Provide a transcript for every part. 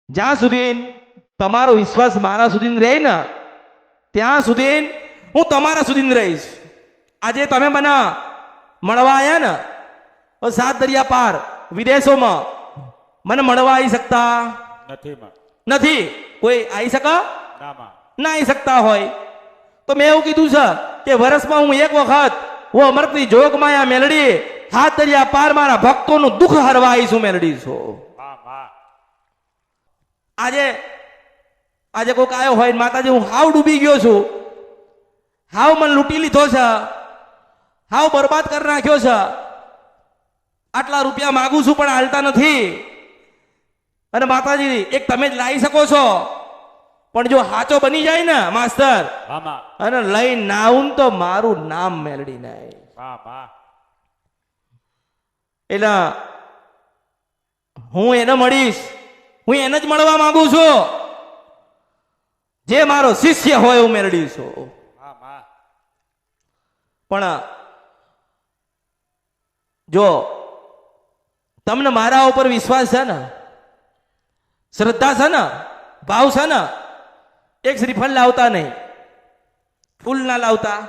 જ્યાં સુધી તમારો વિશ્વાસ મારા સુધી રહે ને ત્યાં સુધી હું તમારા સુધી રહીશ. આજે તમે મને મળવા આવ્યા ને, સાત દરિયા પાર વિદેશોમાં મને મળવા આવી શકતા નથી. કોઈ આવી શકે ના આવી શકતા હોય તો મેં એવું કીધું છે કે વર્ષમાં હું એક વખત હું અમૃતની જોગમાયા મેલડી હાથ દરિયા પાર મારા ભક્તોનું દુઃખ હરવા આવીશું મેલડી છું. આજે આજે કોઈક આવ્યો હોય માતાજી હું હાવ ડૂબી ગયો છું, હાવ મને લૂંટી લીધો છે, હાવ બરબાદ કરી નાખ્યો છે, આટલા રૂપિયા માગું છું પણ હાલતા નથી, અને માતાજી એક તમે જ લાવી શકો છો, પણ જો હાચો બની જાય ને માસ્તર અને લઈ ના આવું તો મારું નામ મેલડી નહીં. એટલે હું એને મળીશ, હું એને જ મળવા માંગુ છું જે મારો શિષ્ય હોય હું મેળવી છું. પણ જો તમને મારા ઉપર વિશ્વાસ છે ને, શ્રદ્ધા છે ને, ભાવ છે ને, એક શ્રીફળ લાવતા નહીં, ફૂલ ના લાવતા,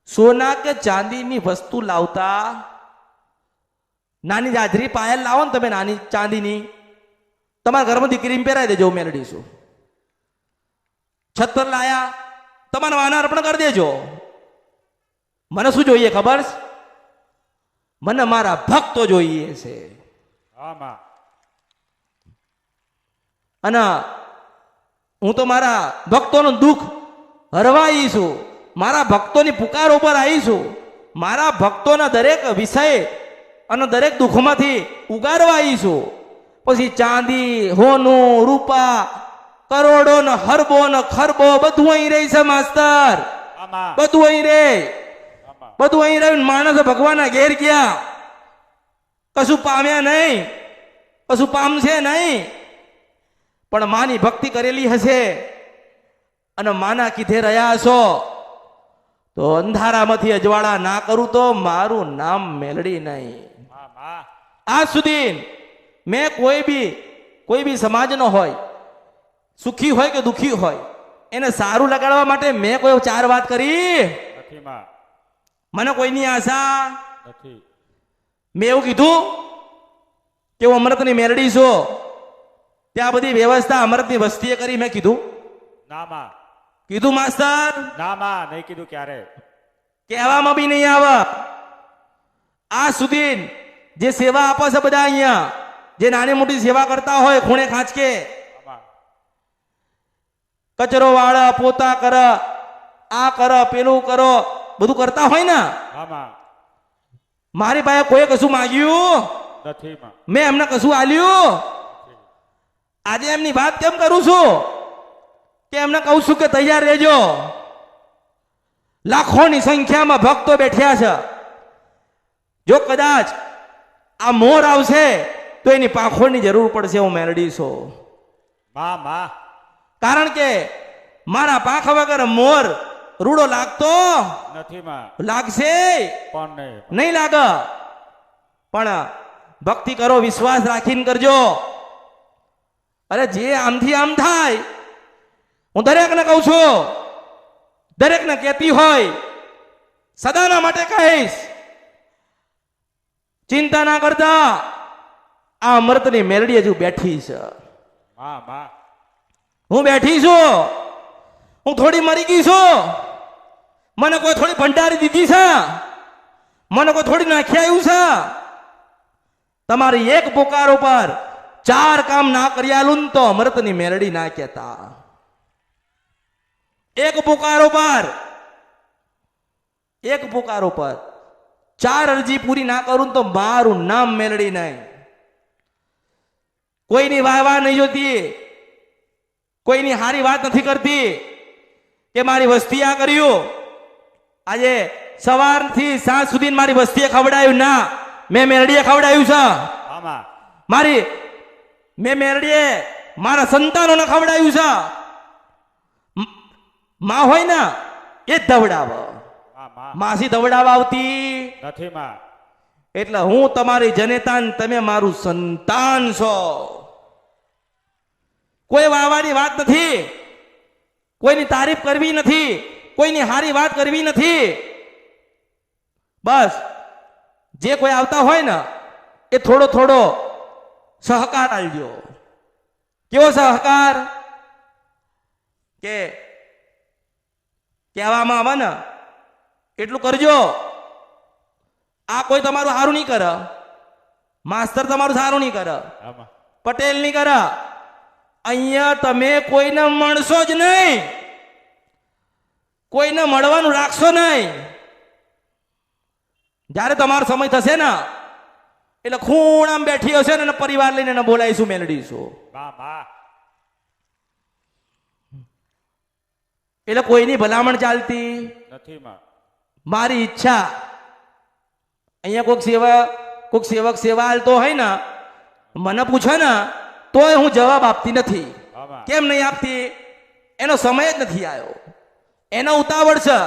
સોના કે ચાંદીની વસ્તુ લાવતા, નાની જાજરી પાયલ લાવો ને તમે નાની ચાંદીની, તમારા ઘરમાં દીકરીને પહેરાવી દેજો મેળવીશું. છત પર લાયા તમારા વાના અર્પણ કરી દેજો. મને શું જોઈએ ખબર છે? મને મારા ભક્તો જોઈએ છે. અને હું તો મારા ભક્તોનું દુઃખ હરવા આવી છું, મારા ભક્તોની પુકાર ઉપર આવી છું, મારા ભક્તોના દરેક વિષય અને દરેક દુઃખમાંથી ઉગારવા આવી છું. પછી ચાંદી, હોનું, રૂપા, કરોડો ને હરબો ને ખરબો બધું અહીં રહી છે માસ્તર, બધું અહીં રે, બધું અહીં રહ્યું. માણસ ભગવાનના ઘેર ગયા, કશું પામ્યા નહીં, કશું પામશે નહીં, પણ માની ભક્તિ કરેલી હશે અને માના કીધે રહ્યા હશો તો અંધારામાંથી અજવાળા ના કરું તો મારું નામ મેલડી નહીં. આજ સુધી મેં કોઈ બી સમાજનો હોય, સુખી હોય કે દુખી હોય, એને સારું લગાડવા માટે મેં કોઈ ચાર વાત કરી નથી. મને કોઈની આશા નથી. મેં એવું કીધું કે હું અમૃતની મેલડી છું, ત્યાં બધી વ્યવસ્થા અમૃતની વસ્તીએ કરી. મેં કીધું કીધું માસ્તર નહીં કીધું. ક્યારે કહેવામાં બી નહીં આવે. આ સુધી જે સેવા આપે છે બધા અહીંયા, જે નાની મોટી સેવા કરતા હોય, ખૂણે ખાંચકે કચરો વાળા, પોતા કર, આ કર, પેલું કરો, બધું કરતા હોય ને, મારી પાસે કોઈ કશું માંગ્યું નથી, મેં એમને કશું આલ્યું. આજે એમની વાત કેમ કરું છું કે એમને કહું છું કે તૈયાર રહેજો. લાખોની સંખ્યામાં ભક્તો બેઠ્યા છે. જો કદાચ આ મોર આવશે તો એની પાંખોની જરૂર પડશે. હું મેલડી છું. કારણ કે મારા પાંખ વગર મોર રૂડો લાગતો નથી. લાગશે પણ નહીં લાગે. પણ ભક્તિ કરો, વિશ્વાસ રાખીને કરજો. અરે જે આમથી આમ થાય, હું દરેકને કહું છું, દરેકને કહેતી હોય, સદાના માટે કહીશ, ચિંતા ના કરતા. આ અમૃતની મેલડી હજુ બેઠી છે. હું બેઠી છું. હું થોડી મરી ગઈ છું, મને કોઈ થોડી ભંડારી દીધી છે, મને કોઈ થોડી નાખી આવ્યું છે. તમારી એક પુકાર ઉપર ચાર કામ ના કર્યાલું તો અમૃતની મેલડી ના કહેતા. એક પુકાર ઉપર ચાર અરજી પૂરી ના કરું તો મારું નામ મેલડી નહીં. કોઈની વાહ નહીં જોતી, કોઈની હારી વાત નથી કરતી કે મારી વસ્તી આ કર્યું. આજે સવારથી સાંજ સુધી મારી વસ્તીએ ખવડાયું ના, મેં મેલડીએ ખવડાયું છે. મેં મેલડીએ મારા સંતાનોને ખવડાયું છે. માં હોય ને એ જ ધવડાવ, માસી ધવડાવા આવતી નથી. એટલે હું તમારી જનેતા, તમે મારું સંતાન છો. કોઈ વાવાની વાત નથી, કોઈની તારીફ કરવી નથી, કોઈની હારી વાત કરવી નથી. બસ જે કોઈ આવતા હોય ને એ થોડો થોડો સહકાર આલજો. કેવો સહકાર? કે કહેવામાં આવે ને એટલું કરજો. આ કોઈ તમારું સારું નહીં કરે, માસ્તર તમારું સારું નહીં કરે, આમાં પટેલ નહીં કરે. અહીંયા તમે કોઈને મળશો જ નહીં, કોઈને મળવાનું રાખશો નહીં. જ્યારે તમારો સમય થશે ને એટલે ખૂણામાં બેઠી હશે ને પરિવાર લઈને એને બોલાવીશું, મેલડીશું. વાહ વાહ એટલે કોઈની ભલામણ ચાલતી નથી માં. મારી ઈચ્છા. અહીંયા કોઈક સેવક સેવા હાલતો હોય ને મને પૂછે ને તોય હું જવાબ આપતી નથી. આમાં કેમ નહીં આપતી? એનો સમય જ નથી આવ્યો. એનો ઉતાવળ છે.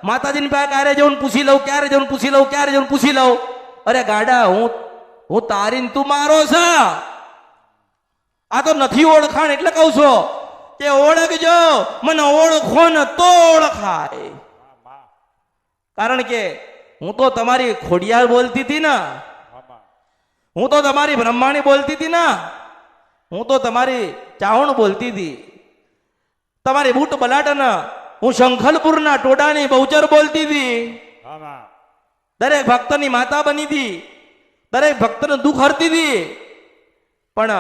માતાજીની પાસે ક્યારે જવું પૂછી લઉં, ક્યારે જવું પૂછી લઉં, ક્યારે જવું પૂછી લઉં. અરે ગાડા, હું તારી ને તું મારો છે. આ તો નથી ઓળખાણ એટલે કહું છું કે ઓળખજો, મને ઓળખો ને તો ઓળખાય. વાહ વાહ કારણ કે હું તો તમારી ખોડિયાર બોલતી હતી ને, આમાં હું તો તમારી બ્રહ્માણી બોલતી હતી ને, હું તો તમારી ચાવણ બોલતી હતી, તમારી બૂટ બલાટન હું શંખલપુરના ટોડાની બહુચર બોલતી હતી. આમાં દરેક ભક્તની માતા બની હતી, દરેક ભક્તનું દુઃખ હરતી હતી. પણ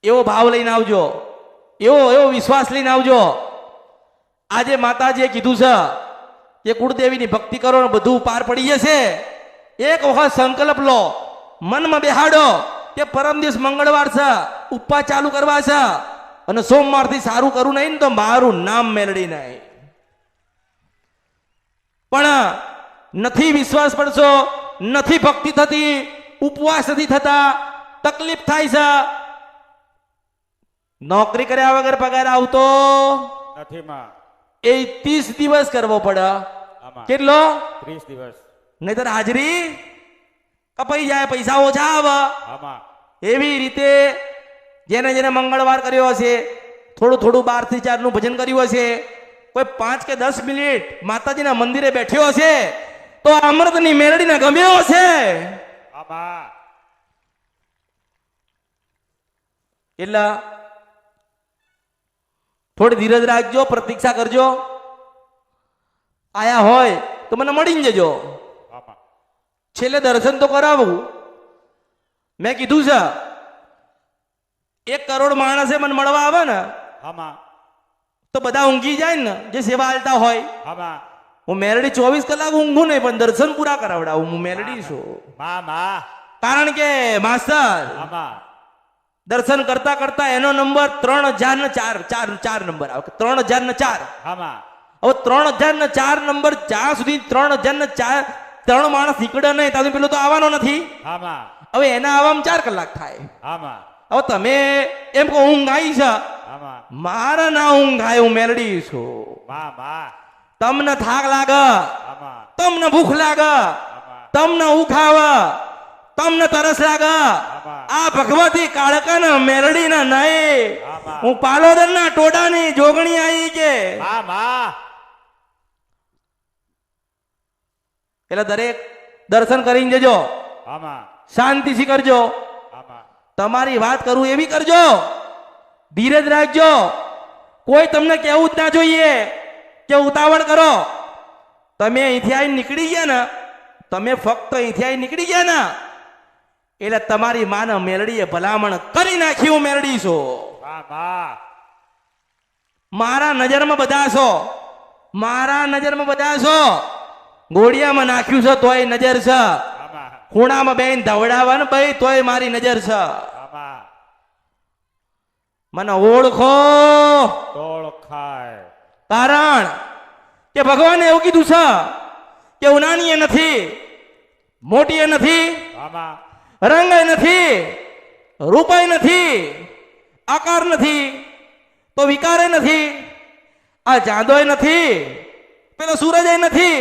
એવો ભાવ લઈને આવજો, એવો વિશ્વાસ લઈને આવજો. આજે માતાજીએ કીધું છે કે કુળદેવીની ભક્તિ કરો ને બધું પાર પડી જશે. એક વખત સંકલ્પ લો, મનમાં બેહાડો કે પરમ દિવસ મંગળવાર છે, ઉપવાસ ચાલુ કરવા છે અને સોમવારથી સારું કરું નહીં ને તો મારું નામ મેળડી નહીં. પણ નથી વિશ્વાસ પડશો, નથી ભક્તિ થતી, ઉપવાસ નથી થતા, તકલીફ થાય છે. નોકરી કર્યા વગર પગાર આવતો નથી માં. એ 30 દિવસ કરવો પડે. આમાં કેટલો? 30 દિવસ. નહીતર હાજરી કપાઈ જાય, પૈસા ઓછા આવે. આમાં એવી રીતે જેને જેને મંગળવાર કર્યો હશે, થોડું થોડું 12 થી 4 નું ભજન કર્યું હશે, કોઈ 5 કે 10 મિનિટ માતાજીના મંદિરે બેઠ્યો હશે તો અમૃતની મેલડીને ગમ્યો હશે. આમાં એટલે થોડી ધીરજ રાખજો, પ્રતીક્ષા કરજો. આયા હોય તો મને મળીને જજો. આમાં છેલ્લે દર્શન તો કરાવું. મેં કીધું છે 1 કરોડ માણસે મને મળવા આવે ને આમાં તો બધા ઊંઘી જાય ને જે સેવા હાલતા હોય. આમાં હું મેલડી 24 કલાક ઊંઘું નહીં પણ દર્શન પૂરા કરાવડાવું. હું મેલડી છું. માં માં કારણ કે માસ્તર આમાં દર્શન કરતા કરતા એનો નંબર 3004 ચાર નંબર આવે. 3004. આમાં હવે 3004 નંબર જ્યાં સુધી 3004 3 માણસ નીકળે નહીં ત્યાં સુધી પેલો તો આવવાનો નથી. આમાં હવે એના આવવામાં 4 કલાક થાય. આમાં હવે તમે એમ કહો ઊંઘ આવી છે, આમાં મારા ના ઊંઘ આવે. હું મેલડી છું. માં માં તમને થાક લાગે, આમાં તમને ભૂખ લાગે, આમાં તમને ઉખાવે, તમને તરસ લાગે. આમાં આ ભગવતી કાળકાના મેલડીના નહીં. આમાં હું પાલોદરના ટોડાની જોગણી આવી કે આમાં એટલે દરેક દર્શન કરીને જજો, આમાં શાંતિથી કરજો. આમાં તમારી વાત કરું એવી કરજો, ધીરજ રાખજો. કોઈ તમને કહેવું જ ના જોઈએ કે ઉતાવળ કરો. તમે અહીંથી આવીને નીકળી ગયા ને, તમે ફક્ત અહીંથી આવીને નીકળી ગયા ને એટલે તમારી માને મેલડીએ ભલામણ કરી નાખી. હું મેલડી છું. આમાં મારા નજરમાં બધા છો, મારા નજરમાં બધા છો. ઘોડિયામાં નાખ્યું છે તોય નજર છે, આમાં ખૂણામાં બેન ધવડાવવા ને ભાઈ તોય મારી નજર છે. આમાં મને ઓળખો. તોળ ખાય. કારણ કે ભગવાને એવું કીધું છે કે ઉનાણીએ નથી, મોટીએ નથી, આમાં રંગે નથી, રૂપાય નથી, આકાર નથી, તો વિકારે નથી, આ ચાંદોય નથી, પેલો સૂરજ નથી,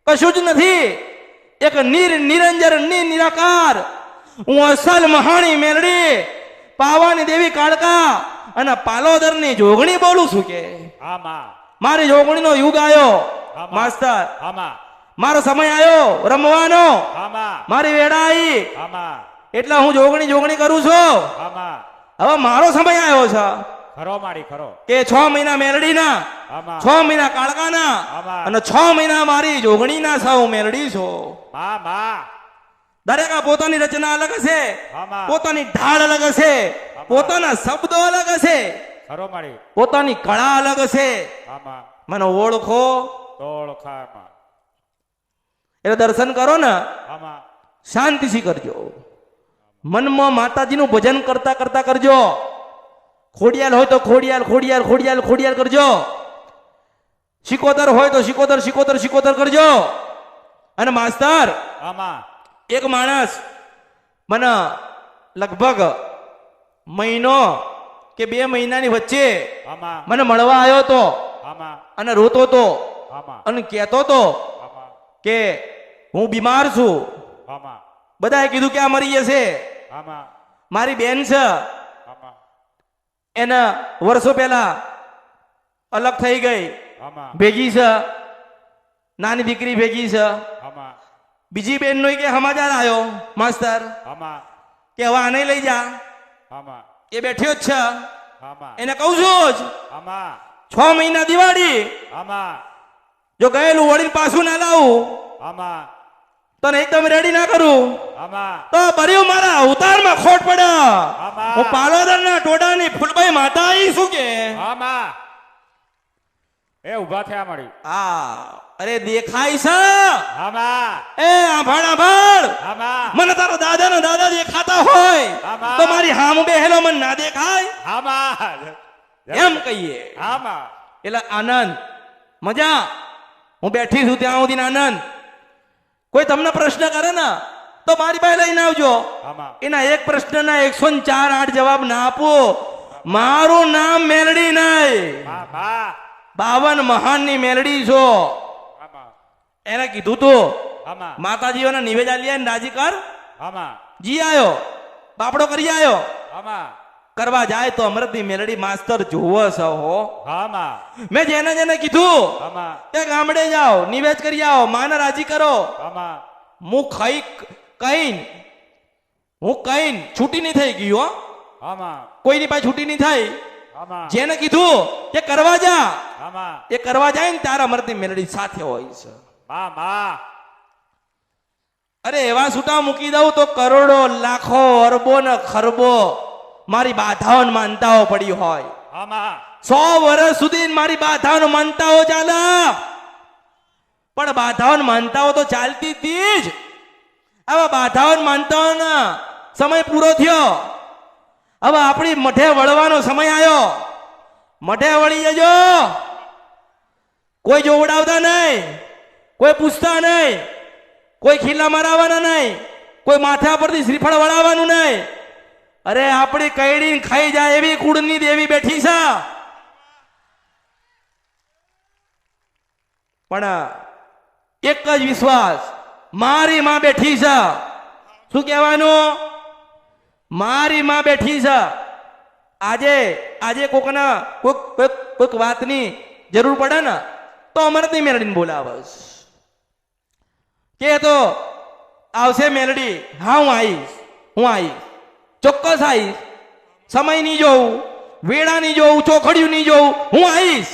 કશું જ નથી. એક નિરંજન નિરાકાર હું અસલ મહાણી મેલડી પાવાની દેવી કાળકા અને પાલોદરની જોગણી બોલું છું કે આમાં મારી જોગણીનો યુગ આવ્યો આમાં. માસ્તર આમાં મારો સમય આવ્યો રમવાનો આમાં મારી વેળા આવી આમાં એટલે હું જોગણી કરું છું આમાં હવે મારો સમય આવ્યો છે ખરો મારી ખરો કે 6 મહિના મેલડીના આમાં 6 મહિના કાળકાના આમાં. અને 6 મહિના મારી જોગણીના સૌ મેલડી છો માં દરેક આ પોતાની રચના અલગ હશે આમાં. પોતાની ઢાળ અલગ હશે પોતાના શબ્દો અલગ હશે ખરો મારી પોતાની કળા અલગ હશે આમાં મને ઓળખો તો ઓળખાય માં એટલે દર્શન કરો ને આમાં શાંતિથી કરજો મનમાં માતાજીનું ભજન કરતા કરતા કરજો ખોડિયાલ હોય તો ખોડિયાલ ખોડિયાલ ખોડિયાલ ખોડિયાલ કરજો શિકોતર હોય તો શિકોતર શિકોતર શિકોતર કરજો અને માસ્તર આમાં એક માણસ મને લગભગ મહિનો કે 2 મહિનાની વચ્ચે આમાં મને મળવા આવ્યો તો આમાં અને રોતો તો આમાં અને કહેતો તો આમાં કે હું બીમાર છું આમાં બધાએ કીધું કે આ મરી જશે આમાં મારી બેન છે આમાં એના વર્ષો પહેલા અલગ થઈ ગઈ આમાં ભેગી છે નાની દીકરી ભેગી છે આમાં બીજી બેન નો કે સમાચાર આવ્યો માસ્તર આમાં કે હવે આને લઈ જા આમાં એ બેઠ્યો જ છે આમાં એને કહું છું જ આમાં 6 મહિના દિવાળી આમાં જો ગયેલું વળીને પાછું ના લાવું આમાં તને એકદમ રેડી ના કરું આમાં તો ભર્યું મારા અવતારમાં ખોટ પડે આમાં. હું પાલોદરના ટોડાની ફૂલબાઈ માતા આવી શું કે આમાં એ ઊભા થયા મળી આ અરે દેખાય છે આમાં એ આભાળ આભાળ આમાં મને તારા દાદા ના દાદા દેખાતા હોય આમાં. તો મારી હામ બેહેલો મને ના દેખાય આમાં એમ કહીએ આમાં એટલે આનંદ મજા હું બેઠી છું ત્યાં સુધી આનંદ કોઈ તમને પ્રશ્ન કરે ને તો મારી પાસે લઈને આવજો આમાં એના એક પ્રશ્નના 104 જવાબ ના આપો મારું નામ મેલડી નહીં આમાં 52 મહાનની મેલડી છો આમાં એને કીધું તું આમાં માતાજીઓના નિવેદન લે રાજી કર આમાં જી આયો બાપડો કરી આયો આમાં કરવા જાય તો અમૃતની મેલડી માસ્તર જોવો છો હો આમાં મેં જેને જેને કીધું આમાં કે ગામડે જાઓ નિવેદ કરી આવો માને રાજી કરો આમાં હું કઈ છૂટી નહીં થઈ ગઈ હો આમાં કોઈની પાસે છૂટી નહીં થઈ આમાં જેને કીધું કે કરવા જા આમાં એ કરવા જાય ને તારા અમૃતની મેલડી સાથે હોય છે આમાં અરે એવા છૂટા મૂકી દઉં તો કરોડો લાખો અરબો ને ખરબો મારી બાધાઓને માનતાઓ પડી હોય આમાં 100 વર્ષ સુધી મારી બાધાઓને માનતાઓ ચાલે પણ બાધાઓને માનતાઓ તો ચાલતી હતી જ આવા બાધાઓને માનતાઓના સમય પૂરો થયો હવે આપણી મઠે વળવાનો સમય આવ્યો મઠે વળી જજો કોઈ જોવડાવતા નહીં કોઈ પૂછતા નહીં કોઈ ખીલા મરાવવાના નહીં કોઈ માથા પરથી શ્રીફળ વળાવવાનું નહીં અરે આપણી કઈડી ખાઈ જાય એવી કુળની દેવી બેઠી છે પણ એક જ વિશ્વાસ મારી માં બેઠી છે શું કહેવાનું મારી માં બેઠી છે આજે કોઈક વાતની જરૂર પડે ને તો અમરતની મેલડીને બોલાવસ કે તો આવશે મેલડી હા હું આવીશ ચોક્કસ આવીશ સમય નહીં જોઉં વેળા નહીં જોઉં ચોખડિયું નહીં જોઉં હું આવીશ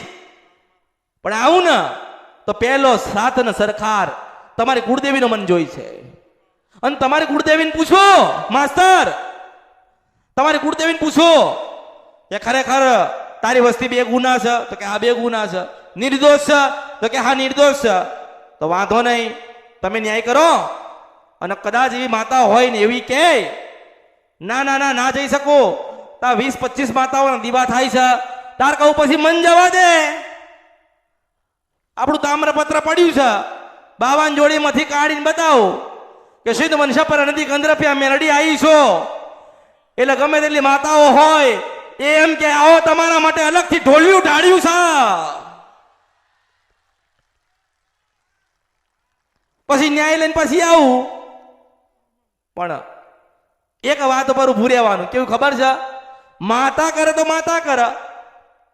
પણ આવું ને તો પહેલો સાથ ને સરખાર તમારી કુળદેવીનો મન જોઈ છે અને તમારી કુળદેવીને પૂછો માસ્તર તમારી કુળદેવીને પૂછો કે ખરેખર તારી વસ્તી 2 ગુના છે તો કે આ 2 ગુના છે નિર્દોષ છે તો કે હા નિર્દોષ છે તો વાંધો નહીં તમે ન્યાય કરો અને કદાચ એવી માતા હોય ને એવી કે ના જઈ શકો તા 20-25 માતાઓના દીવા થાય છે તાર કહું પછી મન જવા દે આપણું તામ્રપત્ર પડ્યું છે 52 જોડીમાંથી કાઢીને બતાવો કે સિદ્ધ મનસા પર નદી કંદરપિયા મેલડી આવી છો એટલે ગમે તેટલી માતાઓ હોય એમ કે આવો તમારા માટે અલગથી ઢોલિયું ઢાળ્યું છે પછી ન્યાય લઈને પછી આવું પણ એક વાત પર ઉભું રહેવાનું કેવું ખબર છે માતા કરે તો માતા કરે,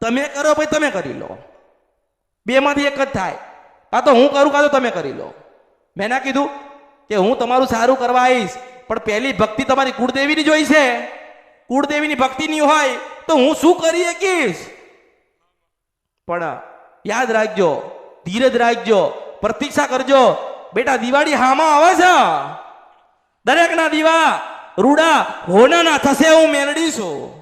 તમે કરો ભાઈ તમે કરી લો, બેમાંથી એક જ થાય. કાં તો હું કરું કાં તો તમે કરી લો. મેં ના કીધું કે હું તમારું સારું કરવા આવીશ, પણ પહેલી ભક્તિ તમારી કુળદેવીની જોઈ છે. કુળદેવીની ભક્તિ નહીં હોય તો હું શું કરી શકીશ? પણ યાદ રાખજો, ધીરજ રાખજો, પ્રતીક્ષા કરજો. બેટા દિવાળી હામાં આવે છે, દરેકના દીવા રૂડા હોનાના થશે, હું મેળડીશું.